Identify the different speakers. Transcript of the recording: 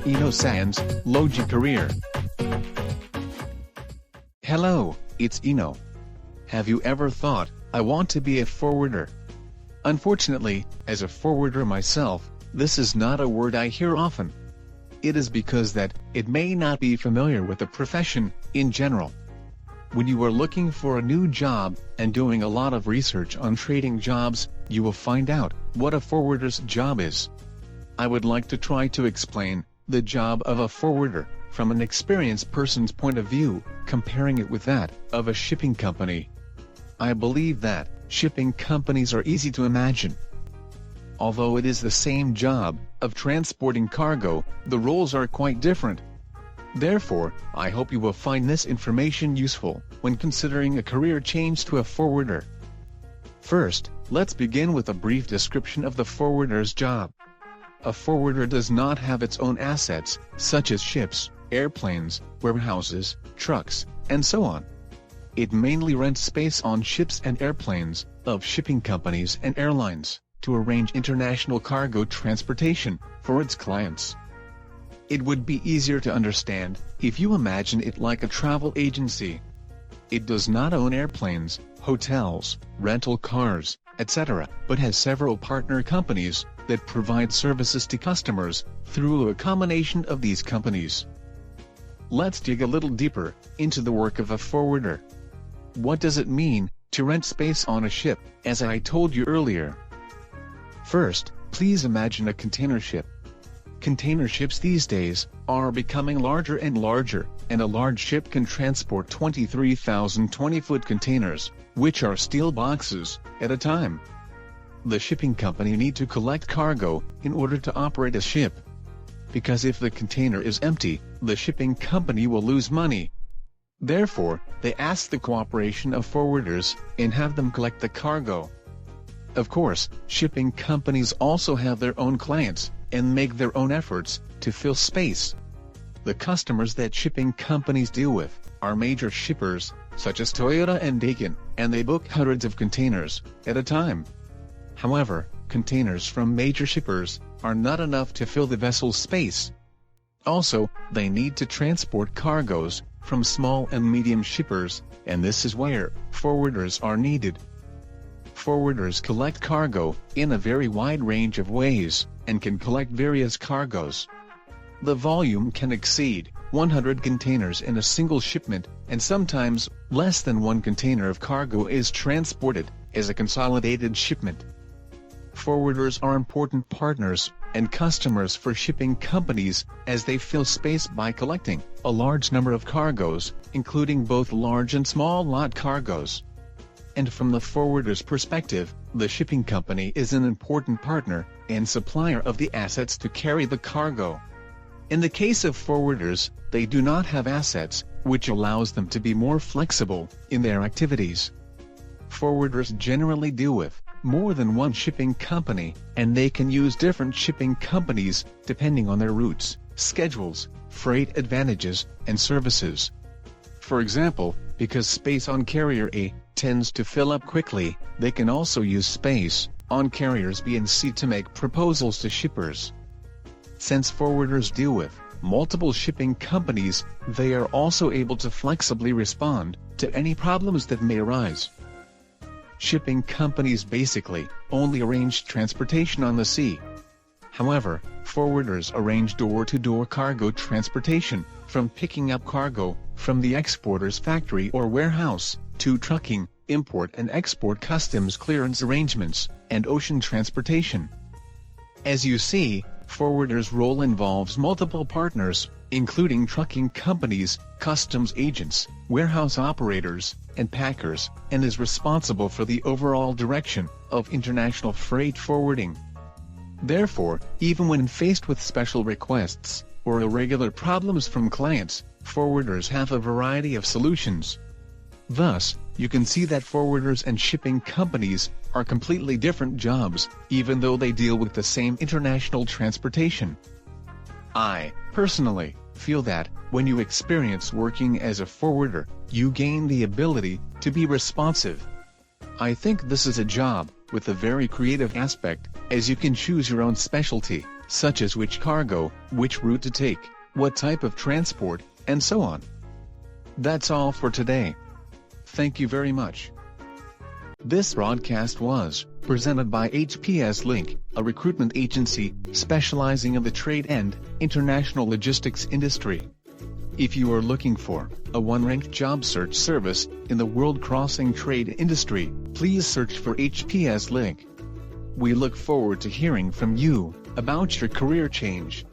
Speaker 1: Eno Sans, Logi Career. Hello, it's Eno. Have you ever thought, I want to be a forwarder? Unfortunately, as a forwarder myself, this is not a word I hear often. It is because that it may not be familiar with the profession in general. When you are looking for a new job and doing a lot of research on trading jobs, you will find out what a forwarder's job is. I would like to try to explain the job of a forwarder from an experienced person's point of view, comparing it with that of a shipping company. I believe that shipping companies are easy to imagine. Although it is the same job of transporting cargo, the roles are quite different. Therefore, I hope you will find this information useful when considering a career change to a forwarder. First, let's begin with a brief description of the forwarder's job. A forwarder does not have its own assets, such as ships, airplanes, warehouses, trucks, and so on. It mainly rents space on ships and airplanes of shipping companies and airlines to arrange international cargo transportation for its clients. It would be easier to understand if you imagine it like a travel agency. It does not own airplanes, hotels, rental cars, etc., but has several partner companies that provide services to customers through a combination of these companies. Let's dig a little deeper into the work of a forwarder. What does it mean to rent space on a ship, as I told you earlier? First, please imagine a container ship. Container ships these days are becoming larger and larger, and a large ship can transport 23,000 20-foot containers, which are steel boxes, at a time. The shipping company need to collect cargo in order to operate a ship. Because if the container is empty, the shipping company will lose money. Therefore, they ask the cooperation of forwarders and have them collect the cargo. Of course, shipping companies also have their own clients and make their own efforts to fill space. The customers that shipping companies deal with are major shippers, such as Toyota and Daikin, and they book hundreds of containers at a time. However, containers from major shippers are not enough to fill the vessel's space. Also, they need to transport cargoes from small and medium shippers, and this is where forwarders are needed. Forwarders collect cargo in a very wide range of ways, and can collect various cargoes. The volume can exceed 100 containers in a single shipment, and sometimes less than one container of cargo is transported as a consolidated shipment. Forwarders are important partners and customers for shipping companies as they fill space by collecting a large number of cargoes, including both large and small lot cargoes. And from the forwarder's perspective, the shipping company is an important partner and supplier of the assets to carry the cargo. In the case of forwarders, they do not have assets, which allows them to be more flexible in their activities. Forwarders generally deal with more than one shipping company, and they can use different shipping companies depending on their routes, schedules, freight advantages, and services. For example, because space on carrier A tends to fill up quickly, they can also use space on carriers B and C to make proposals to shippers. Since forwarders deal with multiple shipping companies, they are also able to flexibly respond to any problems that may arise. Shipping companies basically only arrange transportation on the sea. However, forwarders arrange door-to-door cargo transportation, from picking up cargo from the exporter's factory or warehouse, to trucking, import and export customs clearance arrangements, and ocean transportation. As you see, forwarders' role involves multiple partners, including trucking companies, customs agents, warehouse operators, and packers, and is responsible for the overall direction of international freight forwarding. Therefore, even when faced with special requests or irregular problems from clients, forwarders have a variety of solutions. Thus, you can see that forwarders and shipping companies are completely different jobs, even though they deal with the same international transportation. I, personally, feel that, when you experience working as a forwarder, you gain the ability to be responsive. I think this is a job with a very creative aspect, as you can choose your own specialty, such as which cargo, which route to take, what type of transport, and so on. That's all for today. Thank you very much. This broadcast was presented by HPS Link, a recruitment agency specializing in the trade and international logistics industry. If you are looking for a one-ranked job search service in the world-crossing trade industry, please search for HPS Link. We look forward to hearing from you about your career change.